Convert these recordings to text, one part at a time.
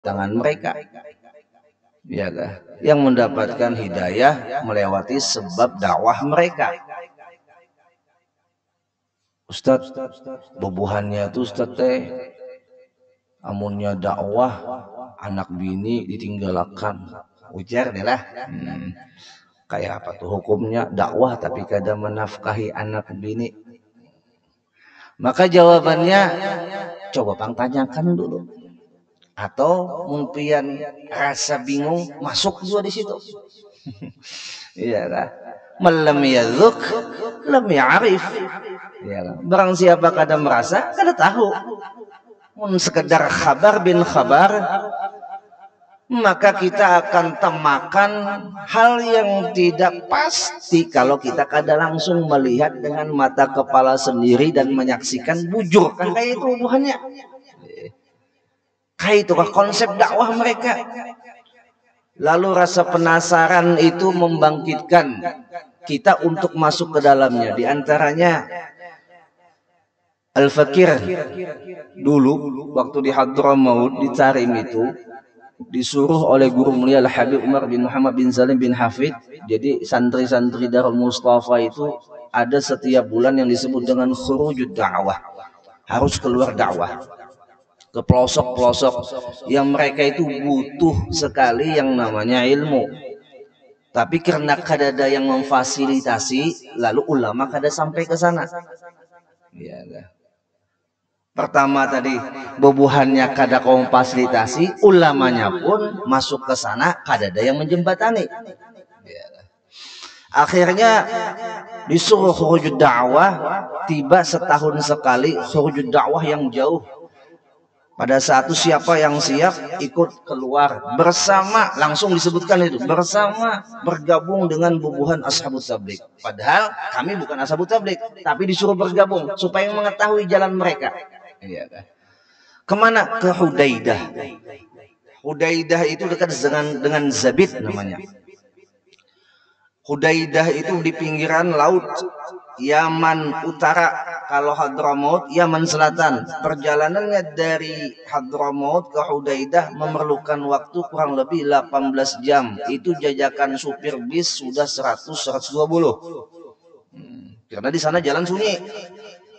tangan mereka, ya kan? Yang mendapatkan hidayah melewati sebab dakwah mereka. Ustadz, bubuhannya itu Ustadz teh, amunnya dakwah anak bini ditinggalkan, ujar deh lah. Kayak apa tuh hukumnya dakwah tapi kada menafkahi anak bini? Maka jawabannya coba pang tanyakan dulu. Atau mungkin rasa bingung masuk juga di situ. Iya lah. Malam yadzuk lam ya'rif. Ya, barang siapa kada merasa, kada tahu. Mun sekedar khabar bin khabar, maka kita akan temakan hal yang tidak pasti kalau kita kada langsung melihat dengan mata kepala sendiri dan menyaksikan bujur. Kayak itu hubungannya. Kayak itu konsep dakwah mereka. Lalu rasa penasaran itu membangkitkan kita untuk masuk ke dalamnya. Di antaranya Al-Fakir dulu waktu di Hadramaut di Tarim itu disuruh oleh guru mulia Al-Habib Umar bin Muhammad bin Salim bin Hafid. Jadi santri-santri Darul Mustafa itu ada setiap bulan yang disebut dengan khurujud dakwah. Harus keluar dakwah ke pelosok-pelosok yang mereka itu butuh sekali yang namanya ilmu. Tapi karena kada ada yang memfasilitasi, lalu ulama kada sampai ke sana. Ya, pertama tadi bubuhannya kada kaum fasilitasi, ulamanya pun masuk ke sana kada ada yang menjembatani. Ya. Akhirnya disuruh khurujud dakwah, tiba setahun sekali khurujud dakwah yang jauh. Pada saat itu siapa yang siap ikut keluar bersama, langsung disebutkan itu bersama bergabung dengan bubuhan Ashabut Tablik. Padahal kami bukan Ashabut Tablik, tapi disuruh bergabung supaya mengetahui jalan mereka. Iya kan? Kemana? Ke Hudaidah. Hudaidah itu dekat dengan Zabid namanya. Hudaidah itu di pinggiran laut Yaman Utara. Kalau Hadramaut Yaman Selatan. Perjalanannya dari Hadramaut ke Hudaidah memerlukan waktu kurang lebih 18 jam. Itu jajakan supir bis sudah 100-120. Karena di sana jalan sunyi.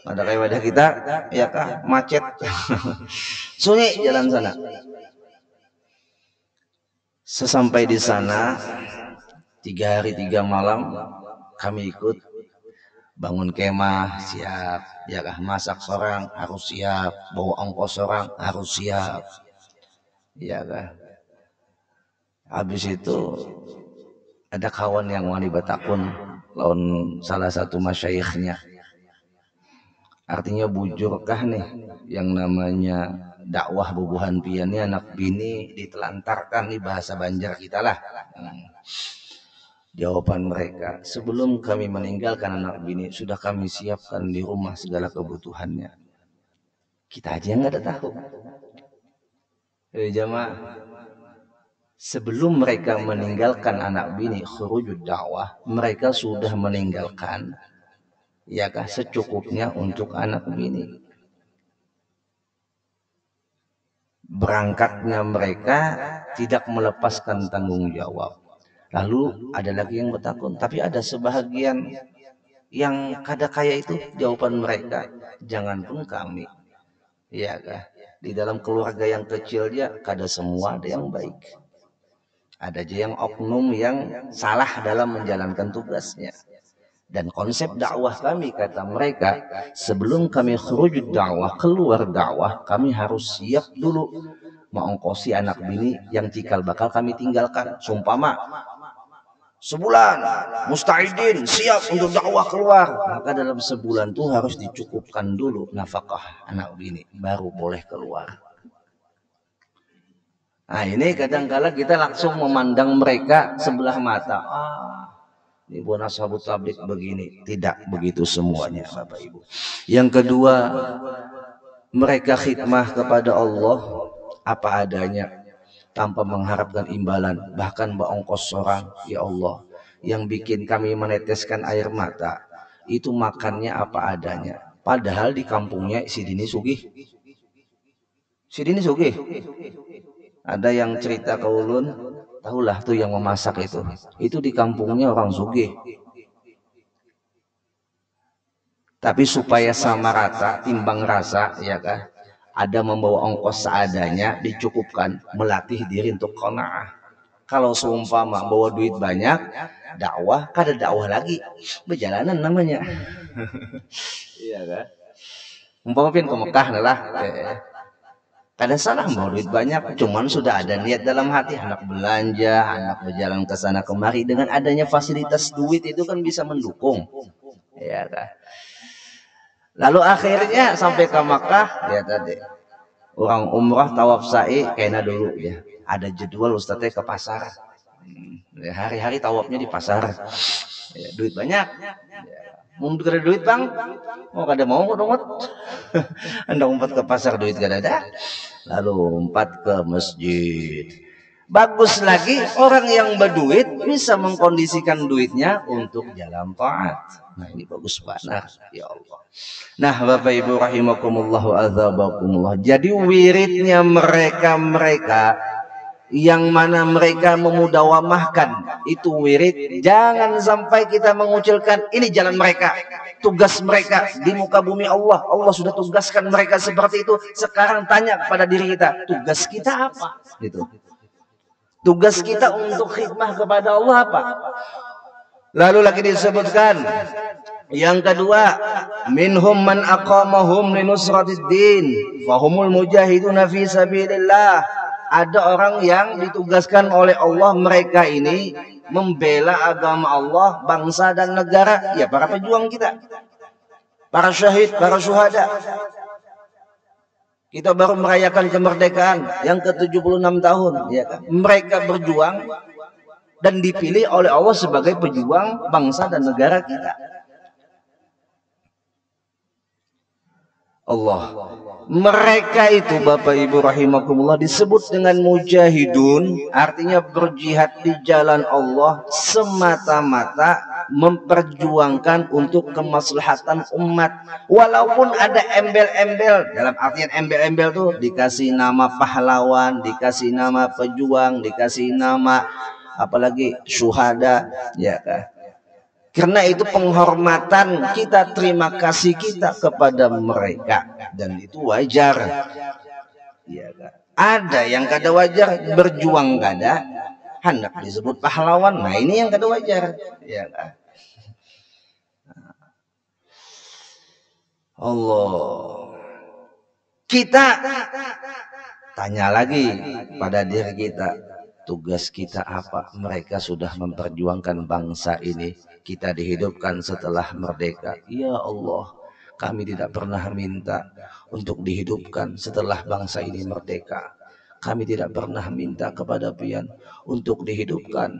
Ada kayak wadah kita, ya kah, macet. Sunyi jalan sana. Sesampai di sana 3 hari 3 malam kami ikut. Bangun kemah siap, ya kah, masak seorang harus siap, bawa ongkos seorang harus siap, ya kah. Habis itu ada kawan yang wani batakun lawan salah satu masyayikhnya. Artinya bujurkah nih yang namanya dakwah bubuhan pian ini anak bini ditelantarkan, nih bahasa Banjar kita lah. Jawaban mereka, sebelum kami meninggalkan anak bini sudah kami siapkan di rumah segala kebutuhannya. Kita aja nggak ada tahu. Jamaah, sebelum mereka meninggalkan anak bini khurujud dakwah, mereka sudah meninggalkan, ya kah, secukupnya untuk anak bini. Berangkatnya mereka tidak melepaskan tanggung jawab. Lalu ada lagi yang bertakun, tapi ada sebahagian yang kada kaya itu jawaban mereka, jangan pun kami, ya kah, di dalam keluarga yang kecil dia kada semua ada yang baik, ada aja yang oknum yang salah dalam menjalankan tugasnya. Dan konsep dakwah kami, kata mereka, sebelum kami khurujud dakwah, keluar dakwah, kami harus siap dulu mengongkosi anak bini yang cikal bakal kami tinggalkan. Sumpama sebulan musta'idin siap untuk dakwah keluar, maka dalam sebulan itu harus dicukupkan dulu nafkah anak bini baru boleh keluar. Nah ini kadang-kala kita langsung memandang mereka sebelah mata, ini bukan Ashabut Tablik begini. Tidak begitu semuanya Bapak Ibu. Yang kedua, mereka khidmah kepada Allah apa adanya, tanpa mengharapkan imbalan, bahkan berongkos seorang. Ya Allah, yang bikin kami meneteskan air mata itu makannya apa adanya. Padahal di kampungnya si Dini sugih. Si Dini sugih. Ada yang cerita ke ulun, tahulah tuh yang memasak itu di kampungnya orang sugih. Tapi supaya sama rata timbang rasa, ya kan, ada membawa ongkos seadanya, dicukupkan, melatih diri untuk qanaah. Kalau seumpama bawa duit banyak, dakwah, kada dakwah lagi, berjalanan namanya. Iya kan? Umpama pian ke Mekah lah, kada salah bawa duit banyak, cuman sudah ada niat dalam hati, anak belanja, anak berjalan ke sana kemari, dengan adanya fasilitas duit itu kan bisa mendukung, ya kan? Lalu akhirnya sampai ke Makkah, ya tadi orang umrah tawaf sa'i kena dulu ya. Ada jadwal ustadznya ke pasar. Ya, hari-hari tawafnya di pasar. Ya, duit banyak. Ya. Mau kada duit bang? Mau kada mau dong. Anda umpat ke pasar duit kada ada. Lalu umpat ke masjid. Bagus lagi orang yang berduit bisa mengkondisikan duitnya untuk jalan taat. Nah ini bagus banget ya Allah. Nah Bapak Ibu rahimakumullah wa azabakumullah. Jadi wiridnya mereka yang mana mereka memudawamahkan itu wirid, jangan sampai kita mengucilkan ini jalan mereka, tugas mereka di muka bumi Allah. Allah sudah tugaskan mereka seperti itu. Sekarang tanya kepada diri kita, tugas kita apa? Gitu. Tugas kita untuk khidmah kepada Allah apa? Lalu lagi disebutkan yang kedua, minhum man aqamahum linusratiddin fahumul mujahiduna fi sabilillah. Ada orang yang ditugaskan oleh Allah, mereka ini membela agama Allah, bangsa dan negara, ya para pejuang kita, para syahid, para syuhada. Kita baru merayakan kemerdekaan yang ke-76 tahun, ya kan? Mereka berjuang dan dipilih oleh Allah sebagai pejuang bangsa dan negara kita. Allah. Mereka itu Bapak Ibu rahimakumullah disebut dengan mujahidun, artinya berjihad di jalan Allah semata-mata memperjuangkan untuk kemaslahatan umat. Walaupun ada embel-embel, dalam artian embel-embel tuh dikasih nama pahlawan, dikasih nama pejuang, dikasih nama apalagi syuhada, ya kan? Karena itu penghormatan kita, terima kasih kita kepada mereka, dan itu wajar. Ya, ada yang kada wajar, berjuang kada, hendak disebut pahlawan. Nah ini yang kada wajar. Ya, Allah. Kita tanya lagi pada diri kita, tugas kita apa? Mereka sudah memperjuangkan bangsa ini, kita dihidupkan setelah merdeka. Ya Allah, kami tidak pernah minta untuk dihidupkan setelah bangsa ini merdeka. Kami tidak pernah minta kepada pian untuk dihidupkan,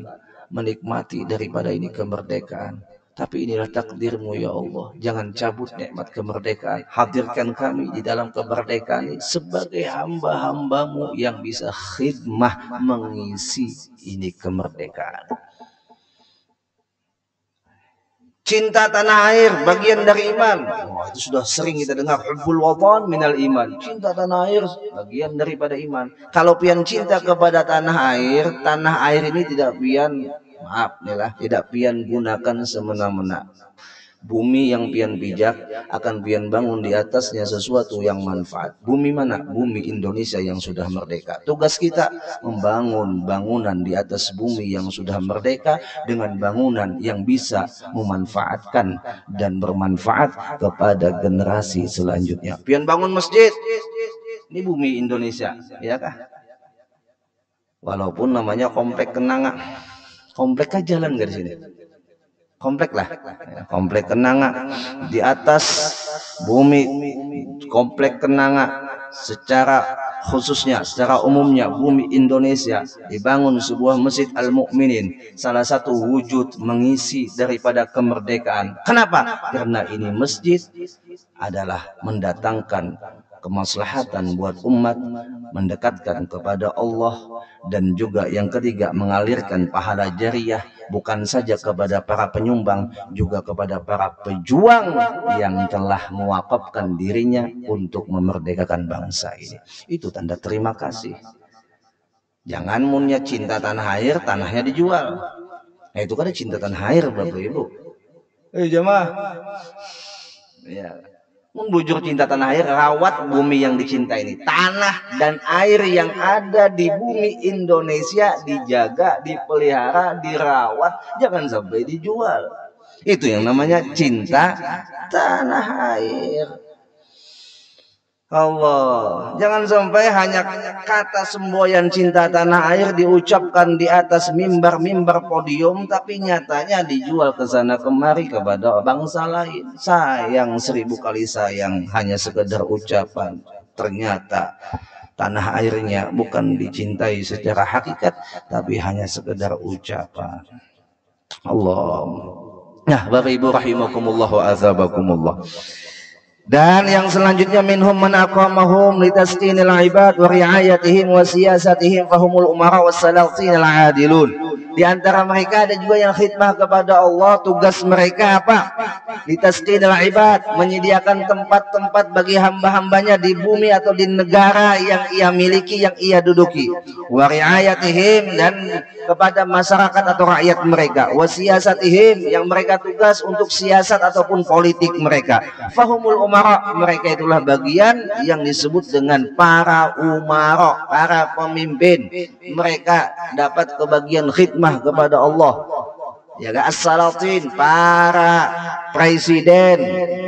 menikmati daripada ini kemerdekaan. Tapi inilah takdirmu ya Allah. Jangan cabut nikmat kemerdekaan. Hadirkan kami di dalam kemerdekaan ini sebagai hamba-hambamu yang bisa khidmah mengisi ini kemerdekaan. Cinta tanah air bagian dari iman. Oh, itu sudah sering kita dengar. Hubbul watan minal iman. Cinta tanah air bagian daripada iman. Kalau pian cinta kepada tanah air ini tidak pian, maaf nih lah, tidak pian gunakan semena-mena. Bumi yang pian pijak akan pian bangun di atasnya sesuatu yang manfaat. Bumi mana? Bumi Indonesia yang sudah merdeka. Tugas kita membangun bangunan di atas bumi yang sudah merdeka dengan bangunan yang bisa memanfaatkan dan bermanfaat kepada generasi selanjutnya. Pian bangun masjid, ini bumi Indonesia, ya kah? Walaupun namanya komplek Kenanga, komplek aja jalan dari sini. Komplek lah, komplek Kenanga di atas bumi, komplek Kenanga secara khususnya, secara umumnya bumi Indonesia dibangun sebuah masjid Al-Mu'minin, salah satu wujud mengisi daripada kemerdekaan. Kenapa? Karena ini masjid adalah mendatangkan kemaslahatan buat umat, mendekatkan kepada Allah, dan juga yang ketiga mengalirkan pahala jariah bukan saja kepada para penyumbang, juga kepada para pejuang yang telah mewakafkan dirinya untuk memerdekakan bangsa ini. Itu tanda terima kasih. Jangan munnya cinta tanah air, tanahnya dijual. Nah itu kan cinta tanah air Bapak Ibu. Jemaah. Ya. Membujur cinta tanah air, rawat bumi yang dicinta ini. Tanah dan air yang ada di bumi Indonesia dijaga, dipelihara, dirawat, jangan sampai dijual. Itu yang namanya cinta tanah air. Allah, jangan sampai hanya kata semboyan cinta tanah air diucapkan di atas mimbar-mimbar podium, tapi nyatanya dijual ke sana kemari kepada bangsa lain. Sayang, 1000 kali sayang, hanya sekedar ucapan. Ternyata tanah airnya bukan dicintai secara hakikat, tapi hanya sekedar ucapan. Allah. Nah, Bapak Ibu rahimakumullah wa azabakumullah. Dan yang selanjutnya minhum man aqamahum litasqinil ibad wa riayatihim wa siyasatihim fahumul umara wassalatinal adilun. Di antara mereka ada juga yang khidmah kepada Allah, tugas mereka apa? Litasqinil ibad, menyediakan tempat-tempat bagi hamba-hambanya di bumi atau di negara yang ia miliki, yang ia duduki. Wa riayatihim, dan kepada masyarakat atau rakyat mereka. Wa siyasatihim, yang mereka tugas untuk siasat ataupun politik mereka. Fahumul umara, mereka itulah bagian yang disebut dengan para umara, para pemimpin. Mereka dapat kebagian khidmah kepada Allah. Ya, as-salatin, para presiden,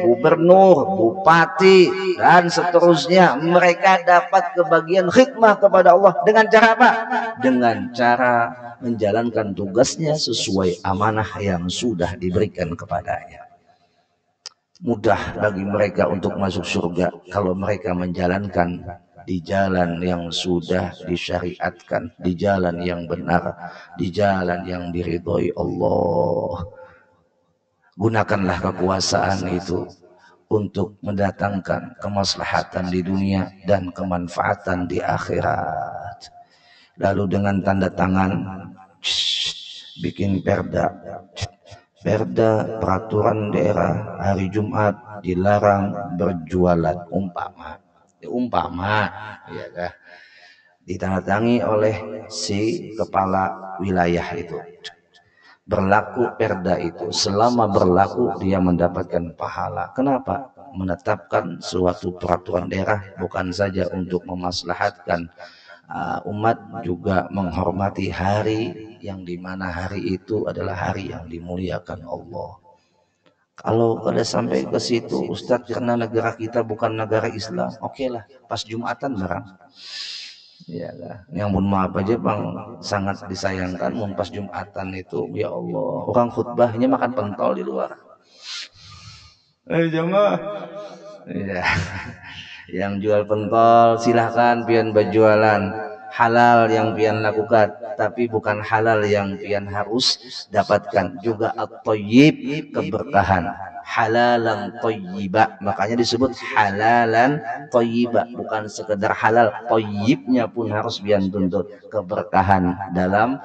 gubernur, bupati, dan seterusnya, mereka dapat kebagian khidmah kepada Allah dengan cara apa? Dengan cara menjalankan tugasnya sesuai amanah yang sudah diberikan kepadanya. Mudah bagi mereka untuk masuk surga kalau mereka menjalankan di jalan yang sudah disyariatkan, di jalan yang benar, di jalan yang diridhoi Allah. Gunakanlah kekuasaan itu untuk mendatangkan kemaslahatan di dunia dan kemanfaatan di akhirat. Lalu dengan tanda tangan bikin perda peraturan daerah hari Jumat dilarang berjualan, umpama ya kah, ditandatangani oleh si kepala wilayah itu. Berlaku perda itu, selama berlaku dia mendapatkan pahala. Kenapa? Menetapkan suatu peraturan daerah bukan saja untuk memaslahatkan umat, juga menghormati hari yang dimana hari itu adalah hari yang dimuliakan Allah. Kalau pada sampai ke situ, Ustadz, karena negara kita bukan negara Islam, oke lah, pas Jumatan barang. Ya lah, yang mohon maaf aja Bang, sangat disayangkan mohon pas Jumatan itu, ya Allah, orang khutbahnya makan pentol di luar. Jamaah. Ya. Yang jual pentol silahkan pian berjualan, halal yang pian lakukan, tapi bukan halal yang pian harus dapatkan. Juga at-thayyib, keberkahan, halalan thayyiba, makanya disebut halalan thayyiba, bukan sekedar halal, thayyibnya pun harus pian tuntut keberkahan dalam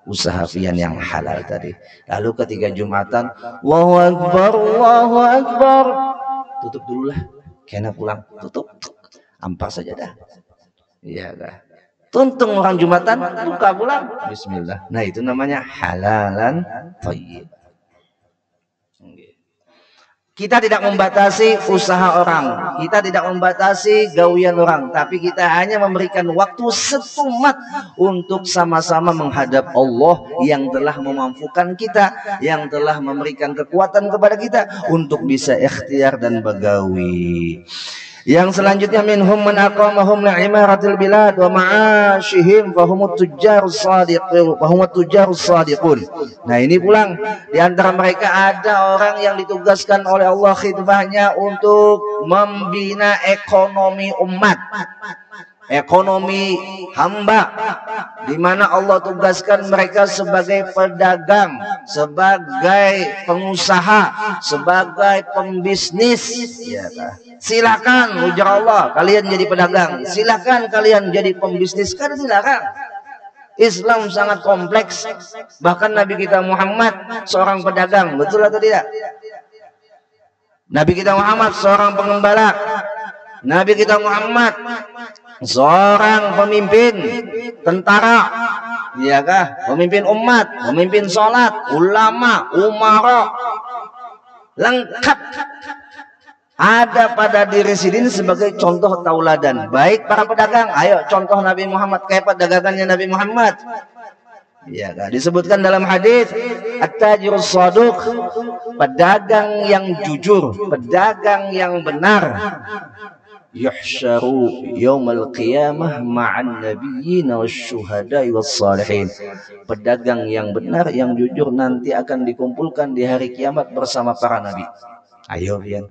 usaha pian yang halal tadi. Lalu ketika Jumatan, Allahu Akbar, Allahu Akbar, tutup dulu lah, kena pulang, tutup, ampar saja dah. Iya dah. Tuntung orang Jumatan, buka pulang, bismillah. Nah itu namanya halalan thayyib. Kita tidak membatasi usaha orang, kita tidak membatasi gawian orang, tapi kita hanya memberikan waktu setumat untuk sama-sama menghadap Allah yang telah memampukan kita, yang telah memberikan kekuatan kepada kita untuk bisa ikhtiar dan bagawi. Yang selanjutnya minhum man aqamahum li'imaratil bilad wa ma'ashihim fahumut tujjarus shadiqun. Nah ini pulang, di antara mereka ada orang yang ditugaskan oleh Allah khidmahnya untuk membina ekonomi umat, ekonomi hamba, di mana Allah tugaskan mereka sebagai pedagang, sebagai pengusaha, sebagai pembisnis. Ya, silakan ujar Allah, kalian jadi pedagang, silakan kalian jadi pembisnis, kan silakan. Islam sangat kompleks, bahkan Nabi kita Muhammad seorang pedagang, betul atau tidak? Nabi kita Muhammad seorang pengembala, Nabi kita Muhammad seorang pemimpin, tentara, ya kah? Pemimpin umat, pemimpin sholat, ulama, umara, lengkap ada pada diri sini sebagai contoh tauladan. Baik para pedagang, ayo contoh Nabi Muhammad, kayak perdagangannya Nabi Muhammad. Ya, disebutkan dalam hadis at-tajirus shadiq, pedagang yang jujur, pedagang yang benar, yuhsyaru yaumal qiyamah ma'an nabiyyin wasyuhada'i wassalihin. Pedagang yang benar, yang jujur nanti akan dikumpulkan di hari kiamat bersama para nabi. Ayo pian.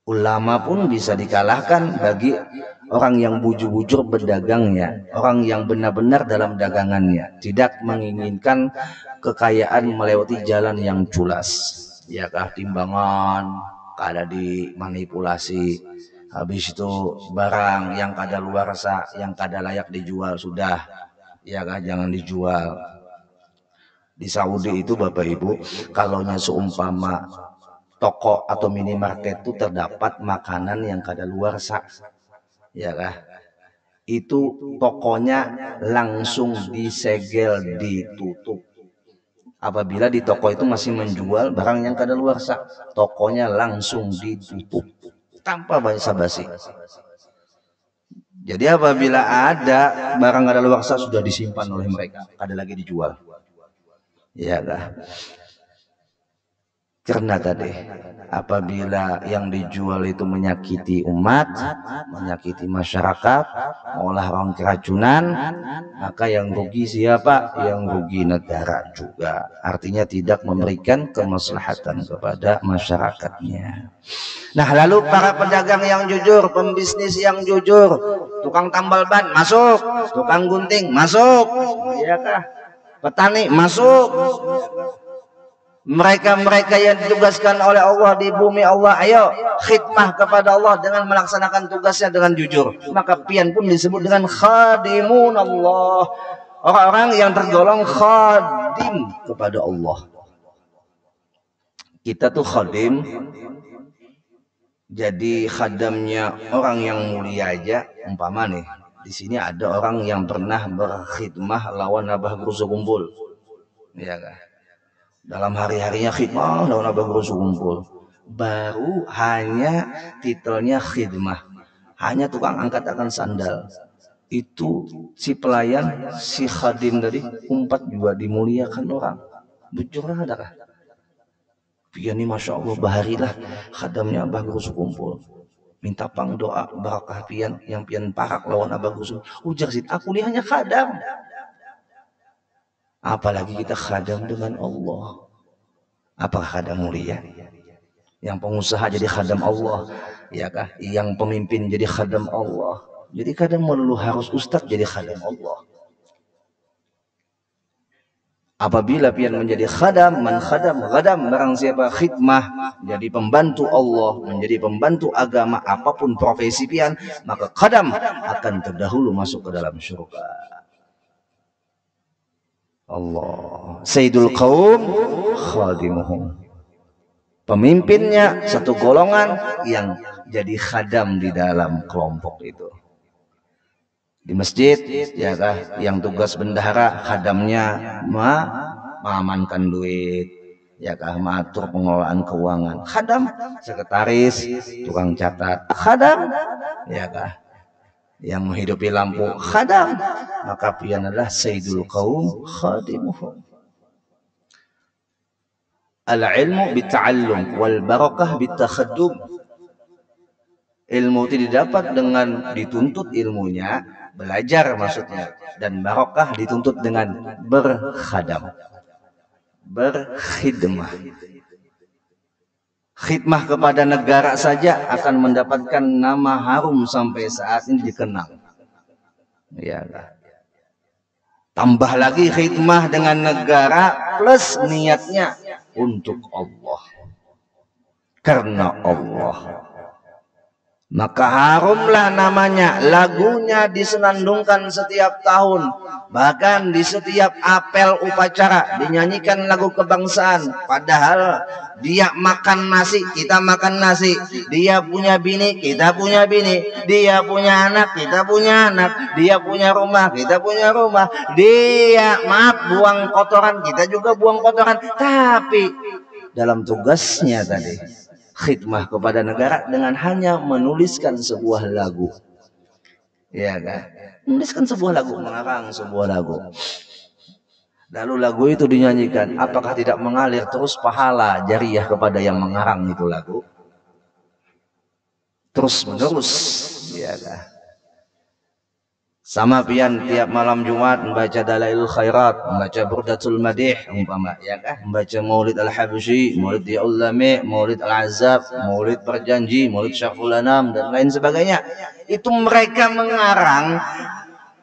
Ulama pun bisa dikalahkan bagi orang yang bujur-bujur berdagangnya, orang yang benar-benar dalam dagangannya, tidak menginginkan kekayaan melewati jalan yang culas. Ya kah, timbangan kada dimanipulasi, habis itu barang yang kada luarsa, yang kada layak dijual sudah, ya kah, jangan dijual. Di Saudi itu Bapak Ibu, kalaunya seumpama toko atau minimarket itu terdapat makanan yang kada luarsa, ya kah, itu tokonya langsung disegel, ditutup. Apabila di toko itu masih menjual barang yang kada luarsa, tokonya langsung ditutup tanpa basa-basi. Jadi apabila ada barang kada luarsa sudah disimpan oleh mereka, kada lagi dijual, ya kah. Karena tadi apabila yang dijual itu menyakiti umat, menyakiti masyarakat, olah orang keracunan, maka yang rugi siapa? Yang rugi negara juga. Artinya tidak memberikan kemaslahatan kepada masyarakatnya. Nah, lalu para pedagang yang jujur, pembisnis yang jujur, tukang tambal ban masuk, tukang gunting masuk, ya kah? Petani masuk. Mereka-mereka yang ditugaskan oleh Allah di bumi Allah, ayo khidmah kepada Allah dengan melaksanakan tugasnya dengan jujur. Maka pian pun disebut dengan khadimun Allah, orang-orang yang tergolong khadim kepada Allah. Kita tuh khadim, jadi khadamnya orang yang mulia aja. Umpama nih, di sini ada orang yang pernah berkhidmah lawan Abah Guru Sukumpul, ya kan? Dalam hari-harinya khidmah lawan Abah Guru Sukumpul, baru hanya titelnya khidmah, hanya tukang angkat akan sandal. Itu si pelayan, si khadim tadi umpat juga dimuliakan orang. Bujur ada kah? Pian ini masya Allah baharilah khadamnya Abah Guru Sukumpul, minta pang doa barakah pian yang pian parak lawan Abah Guru Sukumpul. Ujar sih, aku ini hanya khadam. Apalagi kita khadam dengan Allah. Apakah khadam mulia? Yang pengusaha jadi khadam Allah, ya kah? Yang pemimpin jadi khadam Allah. Jadi kadang melulu harus ustadz jadi khadam Allah. Apabila pian menjadi khadam, man khadam ghadam, barang siapa khidmah, jadi pembantu Allah, menjadi pembantu agama, apapun profesi pian, maka khadam akan terdahulu masuk ke dalam surga. Allah Sayyidul Qaum khadimuhum, pemimpinnya satu golongan yang jadi khadam di dalam kelompok itu. Di masjid, ya kah, yang tugas bendahara, khadamnya mengamankan duit, ya kah, mengatur pengelolaan keuangan. Khadam, sekretaris, tukang catat, khadam, ya kah, yang menghidupi lampu, khadam. Maka pian adalah Sayyidul Qaum khadimuhum. Al-ilmu bita'allum wal barakah bitakhadum. Ilmu itu didapat dengan dituntut ilmunya, belajar maksudnya, dan barokah dituntut dengan berkhadam, berkhidmah. Khidmah kepada negara saja akan mendapatkan nama harum sampai saat ini dikenal. Ya, tambah lagi khidmah dengan negara plus niatnya untuk Allah, karena Allah. maka harumlah namanya. Lagunya disenandungkan setiap tahun, bahkan di setiap apel upacara dinyanyikan lagu kebangsaan. Padahal dia makan nasi, kita makan nasi. Dia punya bini, kita punya bini. Dia punya anak, kita punya anak. Dia punya rumah, kita punya rumah. Dia buang kotoran, kita juga buang kotoran. Tapi dalam tugasnya tadi khidmah kepada negara dengan hanya menuliskan sebuah lagu, ya kan? Menuliskan sebuah lagu, mengarang sebuah lagu, lalu lagu itu dinyanyikan. Apakah tidak mengalir terus pahala jariah kepada yang mengarang itu lagu terus menerus, ya kan? Sama pian tiap malam Jumat membaca Dalailul Khairat, membaca Burdatul Madih umpama, ya kan? Membaca Maulid Al-Habsyi, Maulid Di'ullami, Maulid Al-Azab, Maulid Berjanji, Maulid Syahrul Anam dan lain sebagainya. Itu mereka mengarang.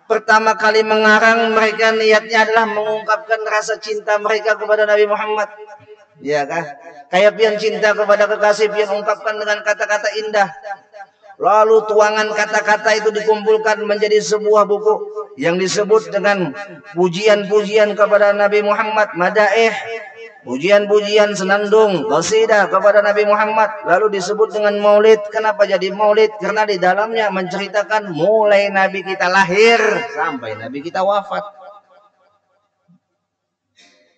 Pertama kali mengarang, mereka niatnya adalah mengungkapkan rasa cinta mereka kepada Nabi Muhammad, ya kan? Kayak pian cinta kepada kekasih, pian ungkapkan dengan kata-kata indah. Lalu tuangan kata-kata itu dikumpulkan menjadi sebuah buku yang disebut dengan pujian-pujian kepada Nabi Muhammad, madaih, pujian-pujian senandung, qasidah kepada Nabi Muhammad. Lalu disebut dengan maulid. Kenapa jadi maulid? Karena di dalamnya menceritakan mulai Nabi kita lahir sampai Nabi kita wafat.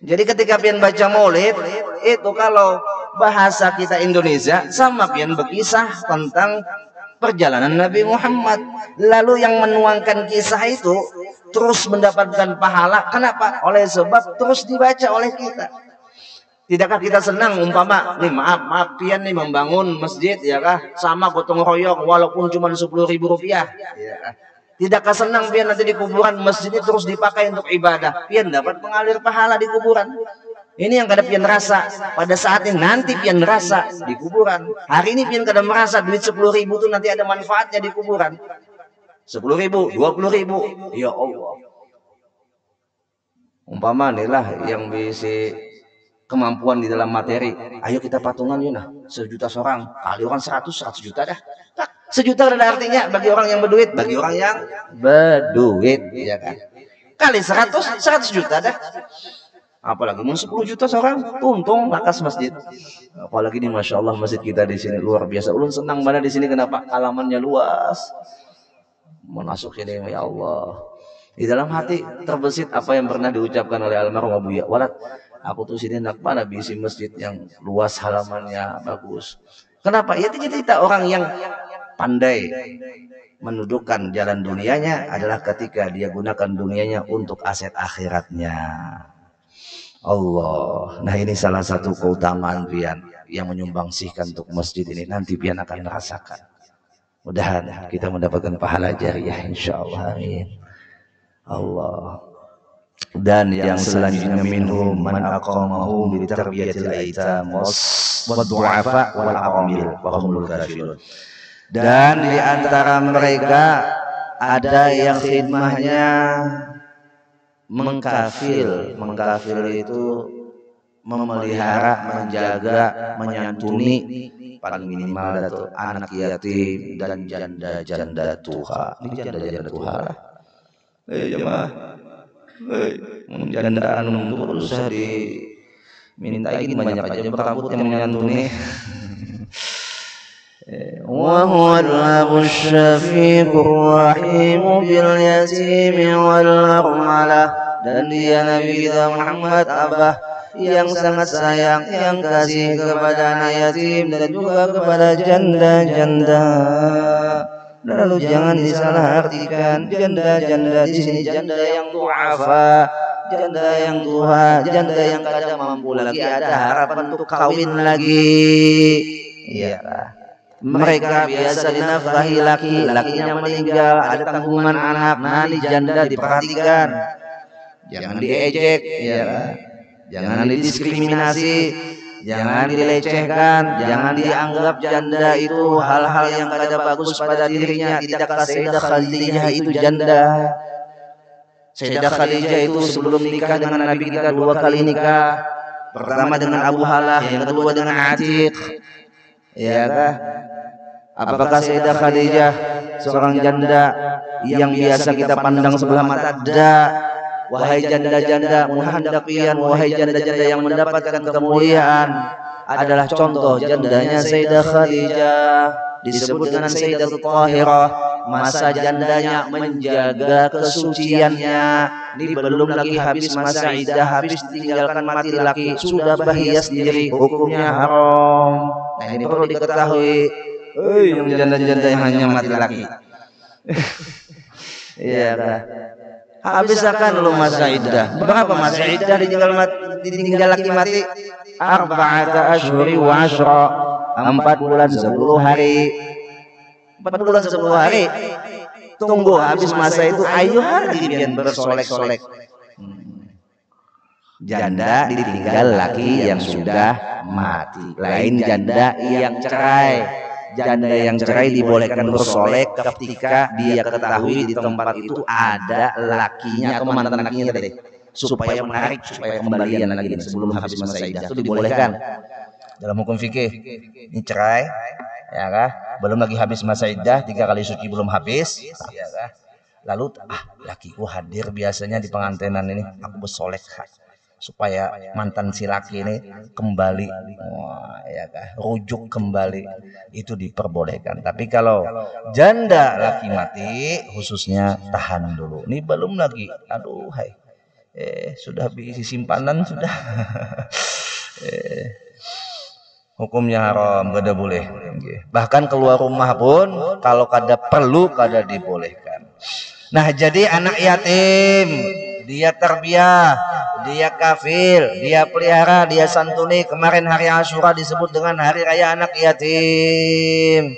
Jadi ketika pian baca maulid itu, kalau bahasa kita Indonesia, sama pian berkisah tentang perjalanan Nabi Muhammad. Lalu yang menuangkan kisah itu terus mendapatkan pahala. Kenapa? Oleh sebab terus dibaca oleh kita. Tidakkah kita senang umpama nih, maaf pian nih membangun masjid, ya kah, sama gotong royong walaupun cuma 10.000 rupiah, ya kah? Tidakkah senang pian nanti di kuburan masjid ini terus dipakai untuk ibadah, pian dapat mengalir pahala di kuburan. Ini yang kada pian rasa pada saat ini, nanti pian rasa di kuburan. Hari ini pian kada merasa duit 10.000 itu nanti ada manfaatnya di kuburan. 10.000, 20.000, ya Allah. Umpama nih lah yang bisa kemampuan di dalam materi, ayo kita patungan yuk nah, 1 juta seorang, kali orang 100 juta dah. 1 juta ada artinya bagi orang yang berduit, bagi orang yang berduit, ya kan? Kali 100 juta dah. Apalagi mau 10 juta seorang, untung lakas masjid. Apalagi ini masya Allah masjid kita di sini luar biasa. Ulun senang mana di sini, kenapa? Halamannya luas. Masuk sini ya Allah. Di dalam hati terbesit apa yang pernah diucapkan oleh almarhum Abu Ya. Walat, aku tuh sini nak mana bisi masjid yang luas, halamannya bagus. Kenapa? Ya cerita orang yang pandai mendudukan jalan dunianya adalah ketika dia gunakan dunianya untuk aset akhiratnya. Allah. Nah ini salah satu keutamaan pian yang menyumbangsihkan untuk masjid ini. Nanti pian akan merasakan. Mudah-mudahan kita mendapatkan pahala jariah insyaallah. Amin. Allah. Dan yang selanjutnya minhum man aqamahu bi tarbiyatil aitam wad-du'afa wal aramil wa humul kafirun. Dan di antara mereka ada yang khidmahnya mengkafil. Mengkafil itu memelihara, menjaga, menyantuni paling minimal itu anak yatim dan janda-janda tuha. Ini janda-janda tuha. Jemaah, janda anu usah diminta ini banyak aja berambut yang menyantuni. وهو الأب الشفيق الرحيم باليتيم والأرملة. Dan dia Nabi kita Muhammad, abah yang sangat sayang, yang kasih kepada anak yatim dan juga kepada janda-janda. Lalu jangan disalahartikan janda-janda di sini, janda yang du'afa, janda yang duha, janda yang kada mampu lagi, ada harapan untuk kawin lagi. Iya. Mereka biasa dinafkahi laki, lakinya meninggal, ada tanggungan anak, nanti janda diperhatikan, jangan diejek, ya, jangan didiskriminasi, jangan dilecehkan, jangan dianggap janda itu hal-hal yang kada bagus pada dirinya. Tidakkah Sayyidah Khadijah itu janda? Sayyidah Khadijah itu sebelum nikah dengan Nabi kita 2 kali nikah. Pertama dengan Abu Halah, yang kedua dengan Atiq. Ya kah? Apakah Sayyidah Khadijah seorang janda yang biasa kita pandang sebelah mata? Tidak. Wahai janda-janda muhandaqiyan, wahai janda-janda yang mendapatkan kemuliaan, adalah contoh jandanya Sayyidah Khadijah. Disebut dengan Sayyidatul Thahirah. Masa jandanya menjaga kesuciannya. Ini belum lagi habis masa iddah, habis tinggalkan mati laki, sudah bahia sendiri, hukumnya haram. Nah ini perlu diketahui. Yang janda-janda yang hanya mati laki. Iya kan? Habis akan lu masa iddah. Berapa masa iddah ditinggal laki mati? 4 ashhuri wa 'ashra. 4 bulan 10 hari. 4 bulan 10 hari. Tunggu habis masa itu ayo hari biar bersolek-solek. Janda ditinggal laki yang sudah mati. Lain janda yang cerai. Janda yang cerai dibolehkan bersolek ketika dia ketahui di tempat itu ada lakinya atau mantan lakinya tadi, supaya menarik, supaya kembalian lagi sebelum habis masa iddah. Itu dibolehkan dalam hukum fikih. Ini cerai, ya kah? Belum lagi habis masa iddah, 3 kali suci belum habis, ya kah? Lalu lakiku hadir biasanya di pengantinan ini, aku bersolek supaya mantan si laki ini kembali, ya kah, rujuk kembali, itu diperbolehkan. Tapi kalau janda laki mati khususnya tahan dulu. Ini belum lagi, aduh hai, sudah diisi simpanan sudah. Hukumnya haram, gak ada boleh. Bahkan keluar rumah pun kalau kada perlu kada dibolehkan. Nah jadi anak yatim dia tarbiyah, dia kafil, dia pelihara, dia santuni. Kemarin hari Asyura disebut dengan hari raya anak yatim.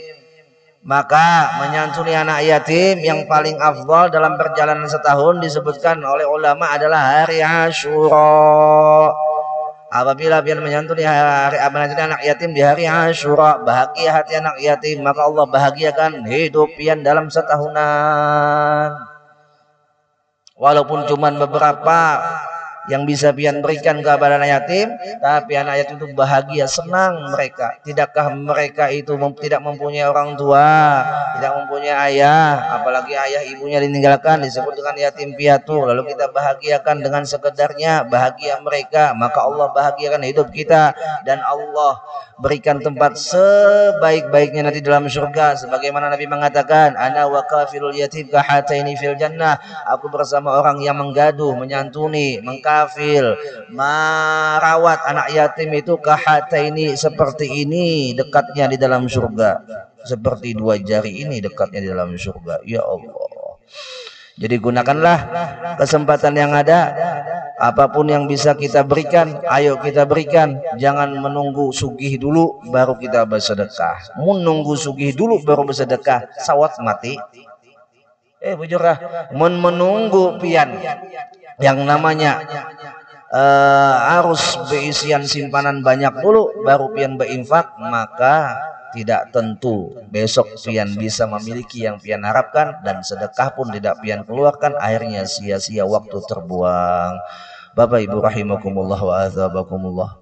Maka menyantuni anak yatim yang paling afdal dalam perjalanan setahun disebutkan oleh ulama adalah hari Asyura. Apabila pian menyantuni anak yatim di hari Asyura, bahagia hati anak yatim, maka Allah bahagiakan hidup pian dalam setahunan. Walaupun cuma beberapa yang bisa pian berikan kepada anak yatim, tapi anak yatim itu bahagia, senang mereka. Tidakkah mereka itu tidak mempunyai orang tua, tidak mempunyai ayah, apalagi ayah ibunya ditinggalkan, disebut dengan yatim piatu. Lalu kita bahagiakan dengan sekedarnya, bahagia mereka, maka Allah bahagiakan hidup kita, dan Allah berikan tempat sebaik-baiknya nanti dalam surga. Sebagaimana Nabi mengatakan, ana wa kafilul yatim kahataini fil jannah, aku bersama orang yang menggaduh, menyantuni, mengkafil, merawat anak yatim itu kahataini, seperti ini dekatnya di dalam surga, seperti 2 jari ini dekatnya di dalam surga. Ya Allah. Jadi gunakanlah kesempatan yang ada, apapun yang bisa kita berikan, ayo kita berikan. Jangan menunggu sugih dulu baru kita bersedekah. Menunggu sugih dulu baru bersedekah, sawat mati. Bujurah, menunggu pian yang namanya harus berisian simpanan banyak dulu baru pian berinfak, maka tidak tentu besok pian bisa memiliki yang pian harapkan, dan sedekah pun tidak pian keluarkan, akhirnya sia-sia, waktu terbuang. Bapak Ibu rahimakumullah wa azabakumullah,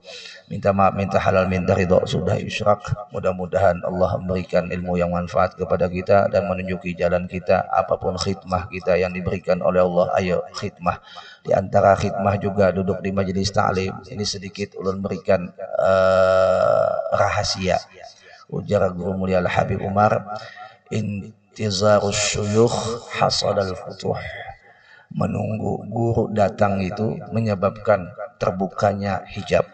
minta maaf, minta halal, minta ridho, sudah isyrak. Mudah-mudahan Allah memberikan ilmu yang manfaat kepada kita dan menunjuki jalan kita. Apapun khidmah kita yang diberikan oleh Allah, ayo khidmah. Di antara khidmah juga duduk di majelis ta'lim. Ini sedikit ulun berikan rahasia. Ujar guru mulia Al-Habib Umar, intizarus syuyukh hasadal futuh. Menunggu guru datang itu menyebabkan terbukanya hijab.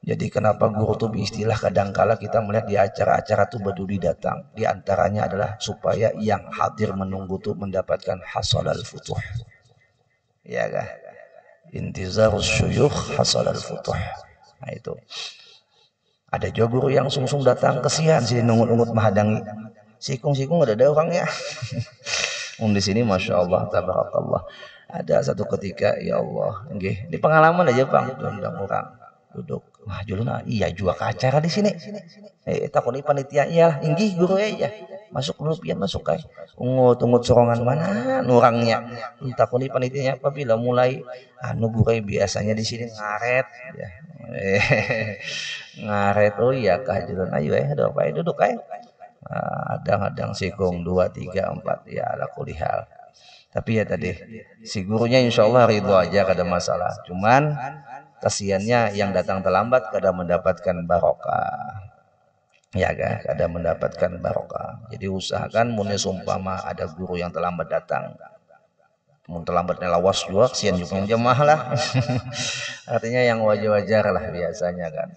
Jadi kenapa guru itu beristilah, kadangkala kita melihat di acara-acara itu baduli datang. Di antaranya adalah supaya yang hadir menunggu itu mendapatkan hasadal futuh. Ya kan? Intizarus syuyukh hasadal futuh. Nah itu. Ada juga guru yang sungsung datang, kesian sih nungut-nungut menghadangi. Sikung-sikung ada orangnya. Di sini masya Allah, tabarakallah. Ada satu ketika, ya Allah, nggih, di pengalaman aja Bang, undang orang duduk. Wah, juluna iya juga ke acara di sini. Takuni panitia iya, inggih guru aja. Masuk dulu pian masuk kai. Ungut sorongan mana orangnya. Takuni panitianya apabila mulai guru biasanya di sini ngaret ya. Ngaret, oh iya kah juluna ayo ada apa duduk kai. Adang-adang sikung 2, 3, 4 ya ala kulihal. Tapi ya tadi si gurunya insya Allah ridho aja kada masalah. Cuman kasihannya yang datang terlambat kada mendapatkan barokah. Ya kan, kada mendapatkan barokah. Jadi usahakan mune sumpama ada guru yang terlambat datang. Mun terlambatnya lawas juga kasihan juga yang jemaah lah. Artinya yang wajar-wajar lah biasanya kan.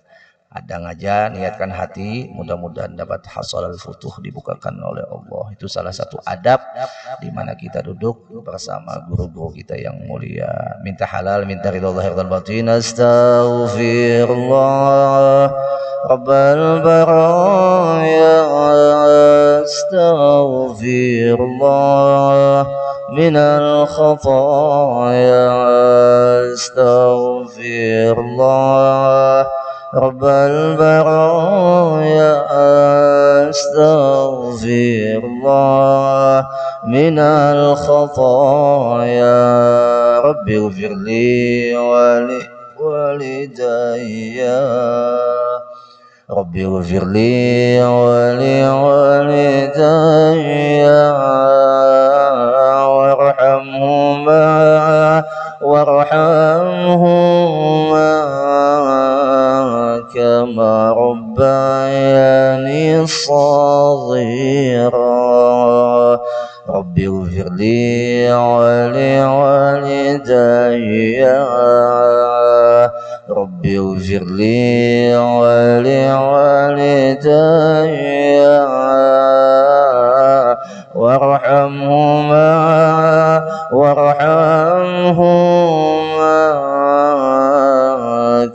Ada aja niatkan hati, mudah-mudahan dapat hasal al-futuh dibukakan oleh Allah. Itu salah satu adab di mana kita duduk bersama guru-guru kita yang mulia. Minta halal, minta ridha zahir dan batin. Astaghfirullah Rabbal baraya. Astaghfirullah minal khataya. Astaghfirullah رب البرايا. أستغفر الله من الخطايا. رب اغفر لي ولوالدي. رب اغفر لي ولوالدي وارحمهما كما ربياني صغيرا. رب اغفر لي ولوالدي. رب اغفر لي ولوالدي وارحمهما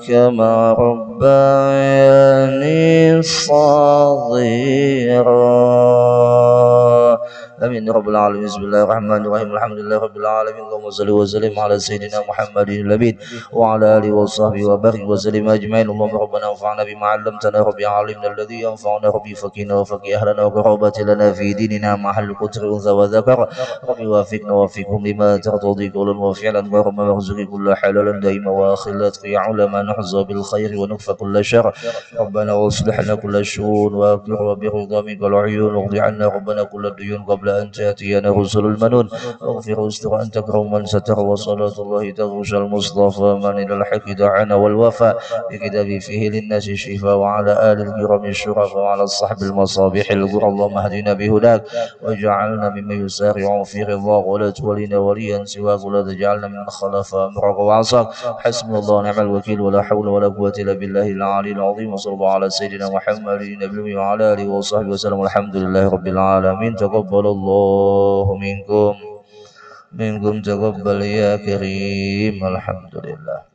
كما ربياني صغيرا. آمين يا رب العالمين. بسم الله الرحمن الرحيم. الحمد لله رب العالمين. اللهم صل وسلم على سيدنا محمد النبي وعلى آله وصحبه وبارك وسلم أجمعين. اللهم ربنا انفعنا بما علمتنا. ربي علمنا الذي ينفعنا. ربي فقنا وفقه أهلنا وقرابة لنا في ديننا محل قدر أنثى وذكر. ربي وافقنا ووفقهم لما ترتضي قولا وفعلا ورحمة وارزق كل حلالا دائما وآخرات يا علماء نحظى بالخير ونكفى كل شر. ربنا واصلح لنا كل الشؤون واكرم برضا منك العيون. واقض عنا ربنا كل الديون قبل أن تأتينا رسل المنون. اغفر واستر أن تكرم من ستر. وصلاة الله تغشى المصطفى من إلى الحق دعانا والوفاء بكتاب فيه للناس الشفاء. وعلى آل الكرام الشرف وعلى الصحب المصابيح الغر. اللهم اهدنا بهداك واجعلنا ممن يسارع في رضاك ولا تولنا وليا سواك ولا تجعلنا من خلف أمرك وعصاك. حسبنا الله ونعم الوكيل ولا حول ولا قوة إلا بالله العلي العظيم. وصلى الله على سيدنا محمد النبي وعلى آله وصحبه وسلم. الحمد لله رب العالمين. تقبل الله منكم تقبل يا كريم. الحمد لله.